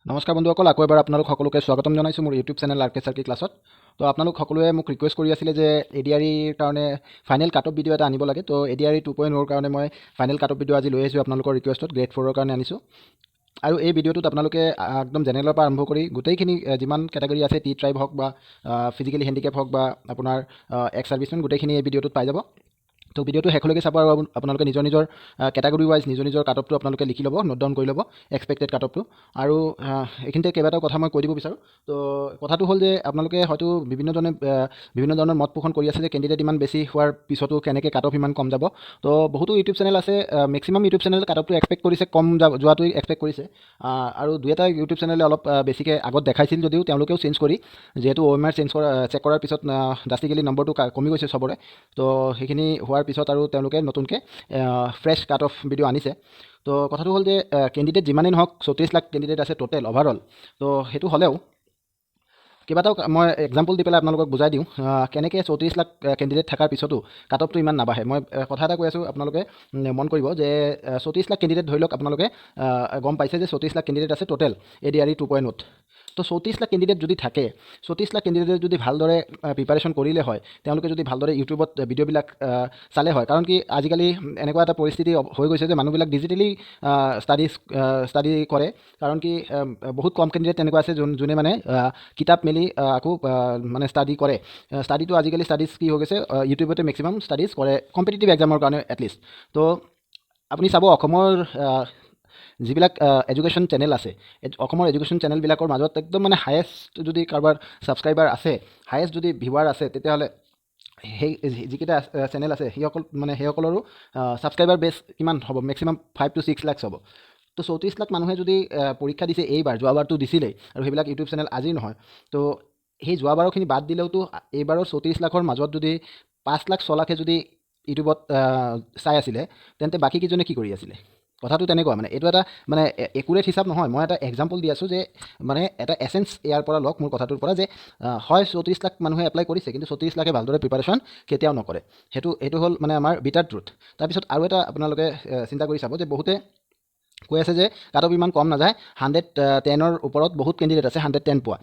নমস্কাৰ বন্ধুসকল, আকৌ এবাৰ আপোনালোক সকলোকে স্বাগতম জনাইছোঁ মোৰ ইউটিউব চেনেল আৰ কে চাৰ্কি ক্লাছত। তো আপোনালোক সকলোৱে মোক ৰিকুৱেষ্ট কৰি আছিলে যে এডিআৰিৰ কাৰণে ফাইনেল কাট অফ ভিডিঅ' এটা আনিব লাগে। তো এডিআৰি 2.0 কাৰণে মই ফাইনেল কাট অফ ভিডিঅ' আজি লৈ আহিছোঁ আপোনালোকৰ ৰিকুৱেষ্টত। গ্ৰেড 4ৰ কাৰণে আনিছোঁ। আৰু এই ভিডিঅ'টোত আপোনালোকে একদম জেনেৰেলৰ পৰা আৰম্ভ কৰি গোটেইখিনি যিমান কেটেগৰী আছে, টি ট্ৰাইব হওক বা ফিজিকেলি হেণ্ডিকেপ হওক বা আপোনাৰ এক্স ছাৰ্ভিচমেন, গোটেইখিনি এই ভিডিঅ'টোত পাই যাব। তো ভিডিঅ'টো শেষলৈকে চাব আৰু আপোনালোকে নিজৰ নিজৰ কেটাগৰী ৱাইজ নিজৰ নিজৰ কাট অফটো আপোনালোকে লিখি ল'ব, নোট ডাউন কৰি ল'ব এক্সপেক্টেড কাট অফটো। আৰু এইখিনিতে কেইবাটাও কথা মই কৈ দিব বিচাৰোঁ। তো কথাটো হ'ল যে আপোনালোকে হয়তো বিভিন্ন ধৰণৰ মত পোষণ কৰি আছে যে কেণ্ডিডেট ইমান বেছি হোৱাৰ পিছতো কেনেকৈ কাট অফ ইমান কম যাব। তো বহুতো ইউটিউব চেনেল আছে, মেক্সিমাম ইউটিউব চেনেল কাট অফটো এক্সপেক্ট কৰিছে কম যোৱাটোৱে এক্সপেক্ট কৰিছে। আৰু দুই এটা ইউটিউব চেনেলে অলপ বেছিকৈ আগত দেখাইছিল যদিও তেওঁলোকেও চেঞ্জ কৰি, যিহেতু OMR চেক কৰাৰ পিছত ড্ৰাষ্টিকেলি নম্বৰটো কমি গৈছে চবৰে। তো সেইখিনি হোৱাৰ পিছত আৰু তেওঁলোকে নতুনকৈ ফ্ৰেছ কাট অফ ভিডিঅ' আনিছে। তো কথাটো হ'ল যে কেণ্ডিডেট যিমানেই নহওক 34 লাখ কেণ্ডিডেট আছে টোটেল অভাৰঅল। তো সেইটো হ'লেও কেইবাটাও মই এক্সাম্পল দি পেলাই আপোনালোকক বুজাই দিওঁ কেনেকৈ 34 লাখ কেণ্ডিডেট থকাৰ পিছতো কাট অফটো ইমান নাবাঢ়ে। মই কথা এটা কৈ আছোঁ, আপোনালোকে মন কৰিব যে 34 লাখ কেণ্ডিডেট ধৰি লওক, আপোনালোকে গম পাইছে যে 34 লাখ কেণ্ডিডেট আছে টোটেল এডিআৰি 2.0। তো 34 লাখ কেণ্ডিডেট যদি থাকে, 34 লাখ কেণ্ডিডেটে যদি ভালদৰে প্ৰিপাৰেশ্যন কৰিলে হয়, তেওঁলোকে যদি ভালদৰে ইউটিউবত ভিডিঅ'বিলাক চালে হয়। কাৰণ কি আজিকালি এনেকুৱা এটা পৰিস্থিতি হৈ গৈছে যে মানুহবিলাক ডিজিটেলি ষ্টাডি কৰে। কাৰণ কি বহুত কম কেণ্ডিডেট তেনেকুৱা আছে যোনে মানে কিতাপ মেলি আকৌ মানে ষ্টাডি কৰে। ষ্টাডিটো আজিকালি ষ্টাডিজ কি হৈ গৈছে, ইউটিউবতে মেক্সিমাম ষ্টাডিজ কৰে কম্পিটিটিভ এক্সামৰ কাৰণে এটলিষ্ট। তো আপুনি চাব অসমৰ যিবিলাক এডুকেশ্যন চেনেল আছে, অসমৰ এডুকেশ্যন চেনেলবিলাকৰ মাজত একদম মানে হায়েষ্ট যদি কাৰোবাৰ ছাবস্ক্ৰাইবাৰ আছে, হায়েষ্ট যদি ভিউৱাৰ আছে, তেতিয়াহ'লে সেই যিকেইটা চেনেল আছে সেইসকলৰো ছাবস্ক্ৰাইবাৰ বেছ কিমান হ'ব, মেক্সিমাম 5 to 6 লাখ হ'ব। তো 34 লাখ মানুহে যদি পৰীক্ষা দিছে এইবাৰ, যোৱাবাৰটো দিছিলেই, আৰু সেইবিলাক ইউটিউব চেনেল আজিৰ নহয়। তো সেই যোৱাবাৰৰখিনি বাদ দিলেওতো এইবাৰৰ 34 লাখৰ মাজত যদি 5 লাখ 6 লাখে যদি ইউটিউবত চাই আছিলে, তেন্তে বাকীকেইজনে কি কৰি আছিলে? কথাটো তেনেকুৱা। মানে এইটো এটা মানে একুৰেট হিচাপ নহয়, মই এটা এক্সাম্পল দি আছোঁ যে মানে এটা এছেঞ্চ ইয়াৰ পৰা লওক মোৰ কথাটোৰ পৰা, যে হয় 34 লাখ মানুহে এপ্লাই কৰিছে, কিন্তু 34 লাখে ভালদৰে প্ৰিপাৰেশ্যন কেতিয়াও নকৰে। এইটো হ'ল মানে আমাৰ বিটাৰ ট্ৰুথ। তাৰপিছত আৰু এটা আপোনালোকে চিন্তা কৰি চাব যে বহুতে কৈ আছে যে কাট অফ ইমান কম নাযায়, 110ৰ ওপৰত বহুত কেণ্ডিডেট আছে 110 পোৱা।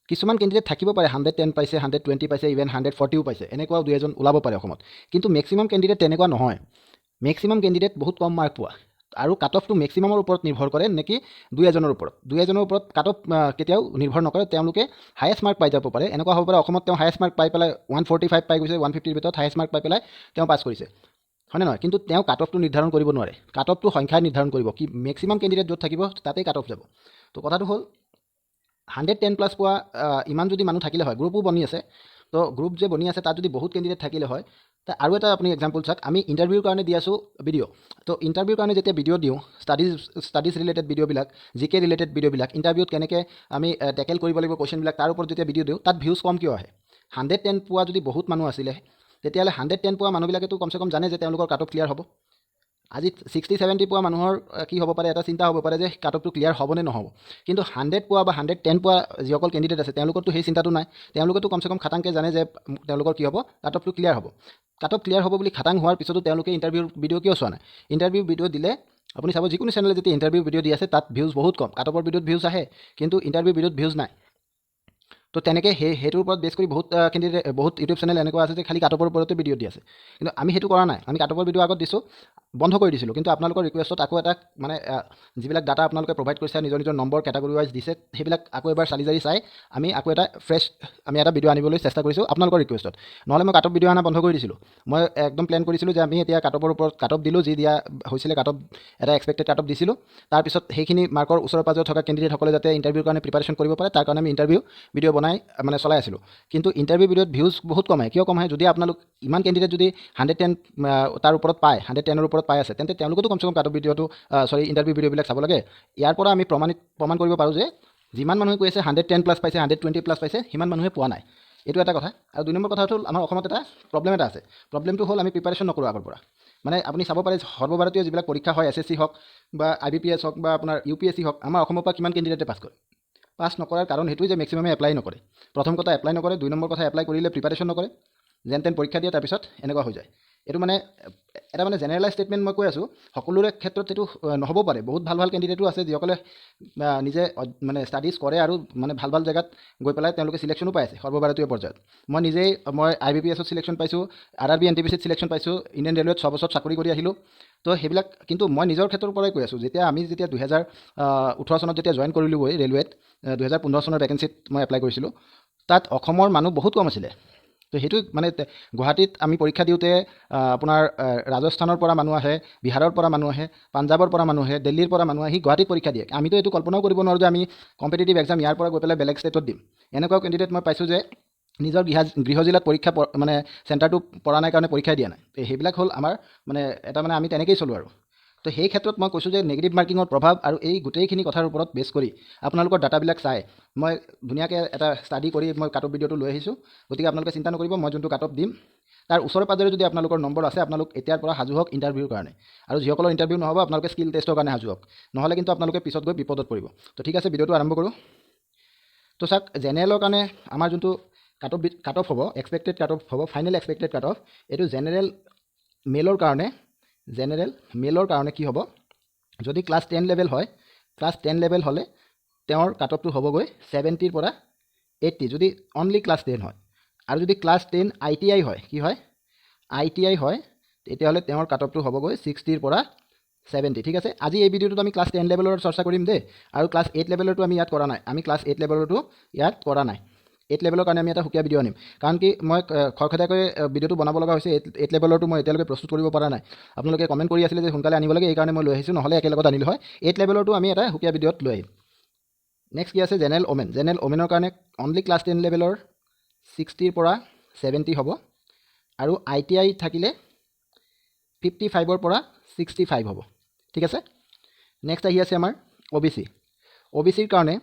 কিছুমান কেণ্ডিডেট থাকিব পাৰে 110 পাইছে, 120 পাইছে, ইভেন 140ও পাইছে, এনেকুৱাও দুই এজন ওলাব পাৰে অসমত। কিন্তু মেক্সিমাম কেণ্ডিডেট তেনেকুৱা নহয়। মেক্সিমাম কেণ্ডিডেট বহুত কম মাৰ্ক পোৱা। আৰু কাট অফটো মেক্সিমামৰ ওপৰত নিৰ্ভৰ কৰে নেকি দুই এজনৰ ওপৰত কাট অফ কেতিয়াও নিৰ্ভৰ নকৰে। তেওঁলোকে হায়েষ্ট মাৰ্ক পাই যাব পাৰে। এনেকুৱা হ'ব পাৰে অসমত তেওঁ হায়েষ্ট মাৰ্ক পাই পেলাই 145 পাই গৈছে, 150ৰ ভিতৰত হায়েষ্ট মাৰ্ক পাই পেলাই তেওঁ পাছ কৰিছে, হয়নে নহয়? কিন্তু তেওঁ কাট অফটো নিৰ্ধাৰণ কৰিব নোৱাৰে। কাট অফটো সংখ্যাই নিৰ্ধাৰণ কৰিব, কি মেক্সিমাম কেণ্ডিডেট য'ত থাকিব তাতেই কাট অফ যাব। তো কথাটো হ'ল 110+ পোৱা ইমান যদি মানুহ থাকিলে হয়, গ্ৰুপো বনি আছে, তো গ্ৰুপ যে বনি আছে তাত যদি বহুত কেণ্ডিডেট থাকিলে হয়, আৰু এটা আপুনি এক্সাম্পল চাওক, আমি ইণ্টাৰভিউৰ কাৰণে দি আছোঁ ভিডিঅ'। তো ইণ্টাৰভিউৰ কাৰণে যেতিয়া ভিডিঅ' দিওঁ, ষ্টাডিজ ৰিলেটেড ভিডিঅ'বিলাক, জিকে ৰিলেটেড ভিডিঅ'বিলাক, ইণ্টাৰভিউত কেনেকৈ আমি টেকেল কৰিব লাগিব কুৱেশ্যনবিলাক, তাৰ ওপৰত যেতিয়া ভিডিঅ' দিওঁ, তাত ভিউজ কম কিয় আহে? 110 পোৱা যদি বহুত মানুহ আছিলে, তেতিয়াহ'লে 110 পোৱা মানুহবিলাকেতো কমচে কম জানে যে তেওঁলোকৰ কাট অফ ক্লিয়াৰ হ'ব। আজি 60-70 পোৱা মানুহৰ কি হ'ব পাৰে, এটা চিন্তা হ'ব পাৰে যে কাট অফটো ক্লিয়াৰ হ'বনে নহ'ব। কিন্তু 100 পোৱা বা 110 পোৱা যিসকল কেণ্ডিডেট আছে, তেওঁলোকৰতো সেই চিন্তাটো নাই। তেওঁলোকেতো কমচে কম খাটাংকৈ জানে যে তেওঁলোকৰ কি হ'ব, কাট অফটো ক্লিয়াৰ হ'ব। কাট অফ ক্লিয়াৰ হ'ব বুলি খাটাং হোৱাৰ পিছতো তেওঁলোকে ইণ্টাৰভিউৰ ভিডিঅ' কিয় চোৱা নাই? ইণ্টাৰভিউ ভিডিঅ' দিলে আপুনি চাব, যিকোনো চেনেলে যেতিয়া ইণ্টাৰভিউ ভিডিঅ' দি আছে তাত ভিউজ বহুত কম। কাট অফৰ ভিডিঅ'ত ভিউজ আহে, কিন্তু ইণ্টাৰভিউ ভিডিঅ'ত ভিউজ নাই। তো তেনেকৈ সেইটোৰ ওপৰত বেছ কৰি বহুত ইউটিউব চেনেল এনেকুৱা আছে যে খালি কাট অফৰ ওপৰতে ভিডিঅ' দি আছে। কিন্তু আমি সেইটো কৰা নাই। আমি কাট অফৰ ভিডিঅ' আগত দিছোঁ, বন্ধ কৰি দিছিলোঁ। কিন্তু আপোনালোকৰ ৰিকুৱেষ্টত আকৌ এটা মানে যিবিলাক ডাটা আপোনালোকে প্ৰভাইড কৰিছে, নিজৰ নিজৰ নম্বৰ কেটাগৰী ৱাইজ দিছে, সেইবিলাক আকৌ এবাৰ চালি জাৰি চাই আমি আকৌ এটা ফ্ৰেছ এটা ভিডিঅ' আনিবলৈ চেষ্টা কৰিছোঁ আপোনালোকৰ ৰিকুৱেষ্টত। নহ'লে মই কাট অফ ভিডিঅ' অনা বন্ধ কৰি দিছিলোঁ। মই একদম প্লেন কৰিছিলোঁ যে আমি এতিয়া কাট অফৰ ওপৰত কাট অফ দিলোঁ, যি দিয়া হৈছিলে কাট অফ, এটা এক্সপেক্টেড কাট অফ দিছিলোঁ। তাৰপিছত সেইখিনি মাৰ্কৰ ওচৰে পাঁজৰে থকা কেণ্ডিডেটসকলে যাতে ইণ্টাৰভিউৰ কাৰণে প্ৰিপাৰেশ্যন কৰিব পাৰে, তাৰ কাৰণে আমি ইণ্টাৰভিউ ভিডিঅ' বনাই মানে চলাই আছিলোঁ। কিন্তু ইণ্টাৰভিউ ভিডিঅ'ত ভিউজ বহুত কম আহে। কিয় কম আহে? যদি আপোনালোক ইমান কেণ্ডিডেট যদি 110 তাৰ ওপৰত পায়, 110ৰ ওপৰত পাই আছে, তেন্তে তেওঁলোকেতো কমচে কম কাট অফ ভিডিঅ'টো ইণ্টাৰভিউ ভিডিঅ'বিলাক চাব লাগে। ইয়াৰ পৰা আমি প্ৰমাণ কৰিব পাৰোঁ যে যিমান মানুহে কৈ আছে 110+ পাইছে, 120+ পাইছে, সিমান মানুহে পোৱা নাই। এইটো এটা কথা। আৰু 2 নম্বৰ কথা হ'ল, আমাৰ অসমত এটা প্ৰব্লেম এটা আছে। প্ৰব্লেমটো হ'ল আমি প্ৰিপাৰেশ্যন নকৰোঁ আগৰ পৰা। মানে আপুনি চাব পাৰে সৰ্বভাৰতীয় যিবিলাক পৰীক্ষা হয়, SSC হওক বা IBPS হওক বা আপোনাৰ UPSC হওক, আমাৰ অসমৰ পৰা কিমান কেণ্ডিডেটে পাছ কৰে? পাছ নকৰাৰ কাৰণ সেইটোৱে যে মেক্সিমামে এপ্লাই নকৰে। প্ৰথম কথা এপ্লাই নকৰে, 2 নম্বৰ কথা এপ্লাই কৰিলে প্ৰিপাৰেশ্যন নকৰে, যেন তেন পৰীক্ষা দিয়ে, তাৰপিছত এনেকুৱা হৈ যায়। এইটো মানে এটা মানে জেনেৰেলাইজ ষ্টেটমেণ্ট মই কৈ আছোঁ, সকলোৰে ক্ষেত্ৰত এইটো নহ'ব পাৰে। বহুত ভাল ভাল কেণ্ডিডেটো আছে যিসকলে নিজে মানে ষ্টাডিজ কৰে আৰু মানে ভাল ভাল জেগাত গৈ পেলাই তেওঁলোকে চিলেকশ্যনো পাইছে সৰ্বভাৰতীয় পৰ্যায়ত। মই IBPSত চিলেকশ্যন পাইছোঁ, RRB NTPCত চিলেকশ্যন পাইছোঁ, ইণ্ডিয়ান ৰেলৱেত 6 বছৰ চাকৰি কৰি আহিলোঁ। তো সেইবিলাক কিন্তু মই নিজৰ ক্ষেত্ৰৰ পৰাই কৈ আছোঁ। আমি যেতিয়া 2018 চনত যেতিয়া জইন কৰিলোঁগৈ ৰেলৱেত, 2015 চনৰ ভেকেঞ্চিত মই এপ্লাই কৰিছিলোঁ, তাত অসমৰ মানুহ বহুত কম আছিলে। তো সেইটো মানে গুৱাহাটীত আমি পৰীক্ষা দিওঁতে আপোনাৰ ৰাজস্থানৰ পৰা মানুহ আহে, বিহাৰৰ পৰা মানুহ আহে, পাঞ্জাৱৰ পৰা মানুহ আহে, দিল্লীৰ পৰা মানুহ আহি গুৱাহাটীত পৰীক্ষা দিয়ে। আমিতো এইটো কল্পনাও কৰিব নোৱাৰোঁ যে আমি কম্পিটিটিভ এক্সাম ইয়াৰ পৰা গৈ পেলাই বেলেগ ষ্টেটত দিম। এনেকুৱাও কেণ্ডিডেট মই পাইছোঁ যে নিজৰ গৃহ জিলাত পৰীক্ষা মানে চেণ্টাৰটো পৰা নাই কাৰণে পৰীক্ষাই দিয়া নাই। তো সেইবিলাক হ'ল আমাৰ মানে এটা মানে আমি তেনেকৈয়ে চলোঁ আৰু। তো সেই ক্ষেত্ৰত মই কৈছোঁ যে নেগেটিভ মাৰ্কিঙৰ প্ৰভাৱ আৰু এই গোটেইখিনি কথাৰ ওপৰত বেছ কৰি আপোনালোকৰ ডাটাবিলাক চাই মই ধুনীয়াকৈ এটা ষ্টাডি কৰি মই কাট অফ ভিডিঅ'টো লৈ আহিছোঁ। গতিকে আপোনালোকে চিন্তা নকৰিব, মই যোনটো কাট অফ দিম তাৰ ওচৰে পাজৰে যদি আপোনালোকৰ নম্বৰ আছে, আপোনালোক এতিয়াৰ পৰা সাজু হওক ইণ্টাৰভিউৰ কাৰণে। আৰু যিসকলৰ ইণ্টাৰভিউ নহ'ব আপোনালোকে স্কিল টেষ্টৰ কাৰণে সাজু হওক, নহ'লে কিন্তু আপোনালোকে পিছত গৈ বিপদত পৰিব। তো ঠিক আছে, ভিডিঅ'টো আৰম্ভ কৰোঁ। তো চাওক, জেনেৰেলৰ কাৰণে আমাৰ যোনটো কাট অফ হ'ব, এক্সপেক্টেড কাট অফ হ'ব, ফাইনেল এক্সপেক্টেড কাট অফ, এইটো জেনেৰেল মেলৰ কাৰণে কি হ'ব, যদি ক্লাছ 10 লেভেল হয়, ক্লাছ 10 লেভেল হ'লে তেওঁৰ কাট অফটো হ'বগৈ 70ৰ পৰা 80, যদি অনলি ক্লাছ 10 হয়। আৰু যদি ক্লাছ 10 ITI হয়, কি হয়, ITI হয়, তেতিয়াহ'লে তেওঁৰ কাট অফটো হ'বগৈ 60ৰ পৰা 70। ঠিক আছে, আজি এই ভিডিঅ'টোত আমি ক্লাছ 10 লেভেলৰ চৰ্চা কৰিম দেই। আৰু ক্লাছ 8 লেভেলৰটো আমি ইয়াত কৰা নাই, ক্লাছ 8 লেভেলৰটো ইয়াত কৰা নাই। 8 লেভেলৰ কাৰণে আমি এটা সুকীয়া ভিডিঅ' আনিম, কাৰণ কি মই খৰখেদাকৈ ভিডিঅ'টো বনাব লগা হৈছে। 8 লেভেলৰটো মই এতিয়ালৈকে প্ৰস্তুত কৰিব পৰা নাই। আপোনালোকে কমেণ্ট কৰি আছিলে যে সোনকালে আনিব লাগে, এইকাৰণে মই লৈ আহিছোঁ, নহ'লে একেলগত আনিলোঁ হয়। 8 লেভেলৰটো আমি এটা সুকীয়া ভিডিঅ'ত লৈ আহিম। নেক্সট কি আছে, জেনেৰেল ওমেনৰ কাৰণে অনলি ক্লাছ 10 লেভেলৰ 60ৰ পৰা 70 হ'ব। আৰু ITI থাকিলে 55ৰ পৰা 65 হ'ব। ঠিক আছে, নেক্সট আহি আছে আমাৰ OBCৰ কাৰণে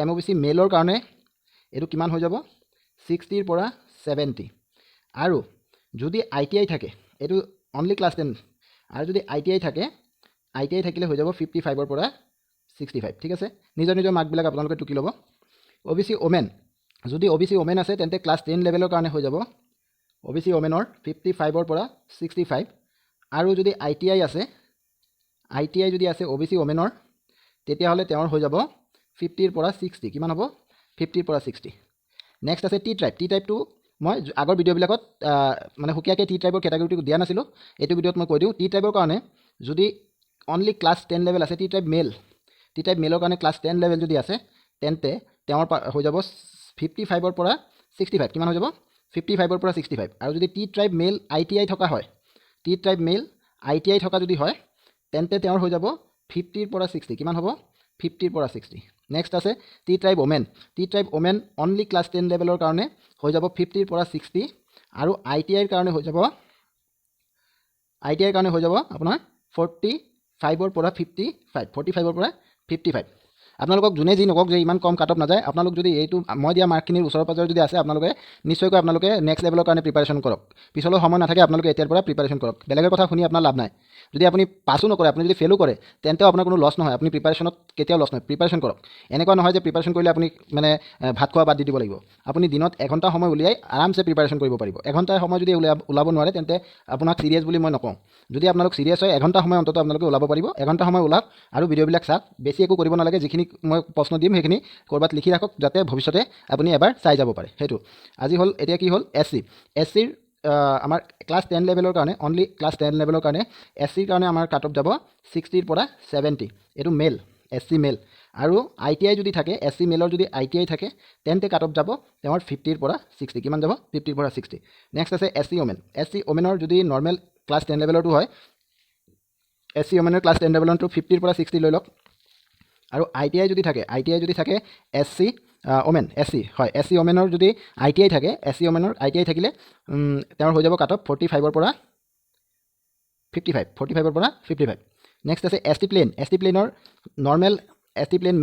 MOBC মেলৰ কাৰণে এইটো কিমান হৈ যাব, 60ৰ পৰা 70। আৰু যদি ITI থাকে, এইটো অনলি ক্লাছ 10, আৰু যদি ITI থাকিলে হৈ যাব 55ৰ পৰা 65। ঠিক আছে, নিজৰ মাৰ্কবিলাক আপোনালোকে টুকি ল'ব। যদি OBC ওমেন আছে, তেন্তে ক্লাছ 10 লেভেলৰ কাৰণে হৈ যাব OBC ওমেনৰ 55ৰ পৰা 65। আৰু যদি ITI যদি আছে OBC ওমেনৰ, তেতিয়াহ'লে তেওঁৰ হৈ যাব 50ৰ পৰা 60। কিমান হ'ব, 50ৰ পৰা 60। নেক্সট আছে টি ট্ৰাইবটো মই আগৰ ভিডিঅ'বিলাকত মানে সুকীয়াকৈ টি ট্ৰাইবৰ কেটেগৰীটো দিয়া নাছিলোঁ। এইটো ভিডিঅ'ত মই কৈ দিওঁ, টি ট্ৰাইবৰ কাৰণে যদি অনলি ক্লাছ 10 লেভেল আছে, টি ট্ৰাইব মেলৰ কাৰণে ক্লাছ 10 লেভেল যদি আছে, তেন্তে তেওঁৰ হৈ যাব 55ৰ পৰা 65। কিমান হৈ যাব, 55ৰ পৰা 65। আৰু যদি টি ট্ৰাইব মেল ITI থকা হয়, যদি হয়, তেন্তে তেওঁৰ হৈ যাব 50ৰ পৰা 60। কিমান হ'ব, 50ৰ পৰা 60। নেক্সট আছে T tribe women only class 10 লেভেলৰ কাৰণে হৈ যাব 50ৰ পৰা 60। আৰু ITIৰ কাৰণে হৈ যাব আপোনাৰ 45ৰ পৰা 55। আপোনালোকক যোনে যি নকওক যে ইমান কম কাট অফ নাযায়, আপোনালোক যদি এইটো মই দিয়া মাৰ্কখিনিৰ ওচৰে পাজৰে যদি আছে, নিশ্চয়কৈ আপোনালোকে নেক্সট লেভেলৰ কাৰণে প্ৰিপাৰেশ্যন কৰক। পিছলৈ সময় নাথাকে, আপোনালোকে এতিয়াৰ পৰা প্ৰিপাৰেশ্যন কৰক। বেলেগৰ কথা শুনি আপোনাৰ লাভ নাই। যদি আপুনি পাছো নকৰে, আপুনি যদি ফেইলো কৰে, তেন্তেও আপোনাৰ কোনো লছ নহয়। আপুনি প্ৰিপাৰেশ্যনত কেতিয়াও লছ নহয়, প্ৰিপাৰেশ্যন কৰক। এনেকুৱা নহয় যে প্ৰিপাৰেশ্যন কৰিলে আপুনি মানে ভাত খোৱা বাদ দি দিব লাগিব। আপুনি দিনত এঘণ্টা সময় উলিয়াই আৰামছে প্ৰিপাৰেশ্যন কৰিব পাৰিব। এঘণ্টা সময় যদি ওলাব নোৱাৰে, তেন্তে আপোনাক চিৰিয়াছ বুলি মই নকওঁ। যদি আপোনালোক চিৰিয়াছ হয়, এঘণ্টা সময় অন্তত আপোনালোকে ওলাব পাৰিব। এঘণ্টা সময় ওলাওক আৰু ভিডিঅ'বিলাক চাওক। বেছি একো কৰিব নালাগে, যিখিনি মই প্ৰশ্ন দিম সেইখিনি ক'ৰবাত লিখি ৰাখক, যাতে ভৱিষ্যতে আপুনি এবাৰ চাই যাব পাৰে। সেইটো আজি হ'ল। এতিয়া কি হ'ল, SCৰ আমাৰ ক্লাছ 10 লেভেলৰ কাৰণে, অনলি ক্লাছ 10 লেভেলৰ কাৰণে SCৰ কাৰণে আমাৰ কাট অফ যাব 60ৰ পৰা 70। এইটো SC মেল। আৰু ITI যদি থাকে, SC মেলৰ যদি ITI থাকে, তেন্তে কাট অফ যাব তেওঁৰ 50ৰ পৰা 60। কিমান যাব, 50ৰ পৰা 60। নেক্সট আছে SC ওমেনৰ যদি নৰ্মেল ক্লাছ 10 লেভেলৰটো হয়, SC ওমেনৰ ক্লাছ 10 লেভেলৰটো 50ৰ পৰা 60 লৈ লওক। আৰু ITI যদি থাকে SC ওমেনৰ যদি ITI থাকে, SC ওমেনৰ ITI থাকিলে তেওঁৰ হৈ যাব কাট অফ 45ৰ পৰা 55। নেক্সট আছে ST প্লেনৰ নৰ্মেল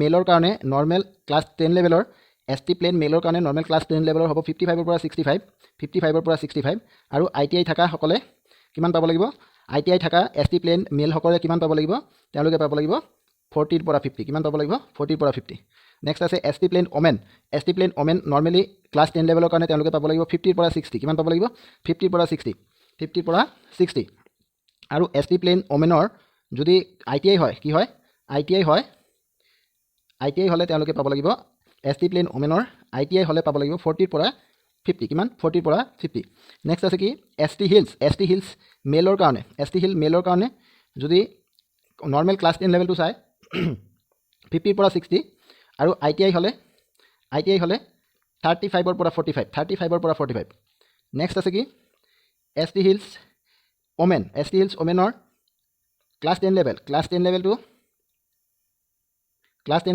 মেলৰ কাৰণে নৰ্মেল ক্লাছ 10 লেভেলৰ ST প্লেন মেলৰ কাৰণে নৰ্মেল ক্লাছ 10 লেভেলৰ হ'ব 55ৰ পৰা 65। আৰু ITI থাকাসকলে কিমান পাব লাগিব, ITI থকা ST প্লেন মেলসকলে কিমান পাব লাগিব, তেওঁলোকে পাব লাগিব 40ৰ পৰা 50। কিমান পাব লাগিব, 40ৰ পৰা 50। নেক্সট আছে S T plain women. S T plain women normally class 10 লেভেলৰ কাৰণে তেওঁলোকে পাব লাগিব 50 পৰা 60। কিমান পাব লাগিব? 50 পৰা 60। 50 পৰা 60। আৰু এছ টি প্লেন ওমেনৰ যদি আই টি আই হয়, কি হয়? আই টি আই হয়, আই টি আই হ'লে তেওঁলোকে পাব লাগিব, এছ টি প্লেন ওমেনৰ আই টি আই হ'লে পাব লাগিব 40 পৰা 50। কিমান? 40 পৰা 50। নেক্সট আছে কি? S T hills. S T hills মেলৰ কাৰণে, এছ টি হিল মেলৰ কাৰণে যদি নৰ্মেল ক্লাছ 10 লেভেলটো চাই 50 পৰা 60। আৰু আই টি আই হ'লে 35 পৰা 45। 35 পৰা 45। নেক্সট আছে কি? S T hills women. S T hills ওমেনৰ ক্লাছ 10 লেভেল, ক্লাছ 10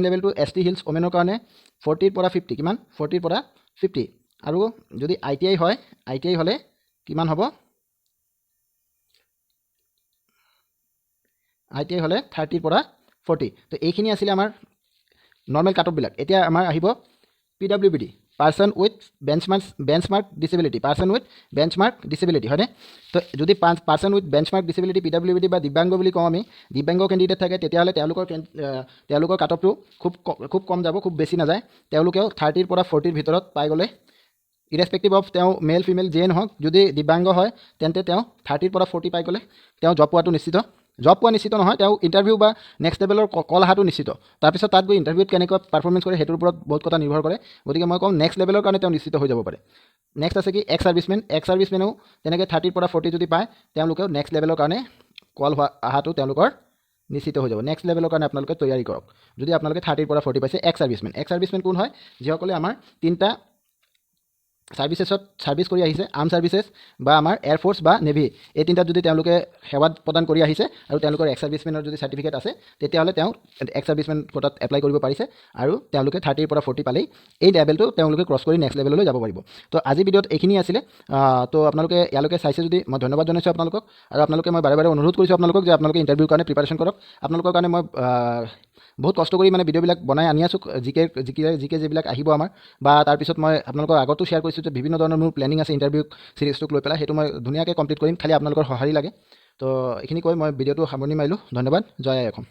লেভেলটো এছ টি হিলছ ওমেনৰ কাৰণে 40 পৰা 50। কিমান? 40 পৰা 50। আৰু যদি আই টি আই হয়, আই টি আই হ'লে কিমান হ'ব? আই টি আই হ'লে 30 পৰা 40। তো এইখিনি আছিলে আমাৰ নৰ্মেল কাট অফবিলাক। এতিয়া আমাৰ আহিব P W B D, person with benchmark disability. Person with benchmark disability হয়নে? তো যদি person with benchmark disability P W B D বা দিব্যাংগ বুলি কওঁ আমি, দিব্যাংগ কেণ্ডিডেট থাকে, তেতিয়াহ'লে তেওঁলোকৰ কাট অফটো খুব কম যাব, খুব বেছি নাযায়। তেওঁলোকেও 30 পৰা 40ৰ ভিতৰত পাই গ'লে, ইৰেছপেক্টিভ অফ তেওঁ মেল ফিমেল যিয়ে নহওক, যদি দিব্যাংগ হয় তেন্তে তেওঁ 30 পৰা 40 পাই গ'লে তেওঁ জব পোৱাটো নিশ্চিত। জব পোৱা নিশ্চিত নহয়, তেওঁ ইণ্টাৰভিউ বা নেক্সট লেভেলৰ কল অহাটো নিশ্চিত। তাৰপিছত তাত গৈ ইণ্টাৰভিউত কেনেকুৱা পাৰফৰ্মেঞ্চ কৰে সেইটোৰ ওপৰত বহুত কথা নিৰ্ভৰ কৰে। গতিকে মই কওঁ নেক্সট লেভেলৰ কাৰণে তেওঁ নিশ্চিত হৈ যাব পাৰে। নেক্সট আছে কি? X servicemen. এক্স ছাৰ্ভিচমেনেও তেনেকৈ 30 পৰা 40 যদি পায়, তেওঁলোকেও নেক্সট লেভেলৰ কাৰণে কল অহাটো তেওঁলোকৰ নিশ্চিত হৈ যাব। নেক্সট লেভেলৰ কাৰণে আপোনালোকে তৈয়াৰী কৰক যদি আপোনালোকে 30 পৰা 40 পাইছে। X servicemen. এক্স ছাৰ্ভিচমেন কোন হয়? যিসকলে আমাৰ 3টা ছাৰ্ভিচেছত ছাৰ্ভিচ কৰি আহিছে, আৰ্ম ছাৰ্ভিচেছ বা আমাৰ এয়াৰফ'ৰ্চ বা নেভি, এই 3টাত যদি তেওঁলোকে সেৱা প্ৰদান কৰি আহিছে আৰু তেওঁলোকৰ এক্স ছাৰ্ভিচমেনৰ যদি চাৰ্টিফিকেট আছে, তেতিয়াহ'লে তেওঁ এক্স ছাৰ্ভিচমেন কোটাত এপ্লাই কৰিব পাৰিছে আৰু তেওঁলোকে 30 পৰা 40 পালেই এই লেভেলটো তেওঁলোকে ক্ৰছ কৰি নেক্সট লেভেললৈ যাব পাৰিব। তো আজি ভিডিঅ'ত এইখিনি আছিলে। তো আপোনালোকে ইয়ালৈকে চাইছে যদি মই ধন্যবাদ জনাইছোঁ আপোনালোকক। আৰু আপোনালোকে মই বাৰে বাৰে অনুৰোধ কৰিছোঁ আপোনালোকক যে আপোনালোকে ইণ্টাৰভিউৰ কাৰণে প্ৰিপাৰেশ্যন কৰক। আপোনালোকৰ কাৰণে মই বহুত কষ্ট কৰি মানে ভিডিঅ'বিলাক বনাই আনি আছোঁ, জিকে যিবিলাক আহিব আমাৰ, বা তাৰপিছত মই আপোনালোকৰ আগতো শ্বেয়াৰ কৰিছোঁ যে বিভিন্ন ধৰণৰ মোৰ প্লেনিং আছে ইণ্টাৰভিউ চিৰিজটোক লৈ পেলাই। সেইটো মই ধুনীয়াকৈ কমপ্লিট কৰিম, খালি আপোনালোকৰ সঁহাৰি লাগে। তো এইখিনি কৈ মই ভিডিঅ'টো সামৰণি মাৰিলোঁ। ধন্যবাদ। জয় আই অসম।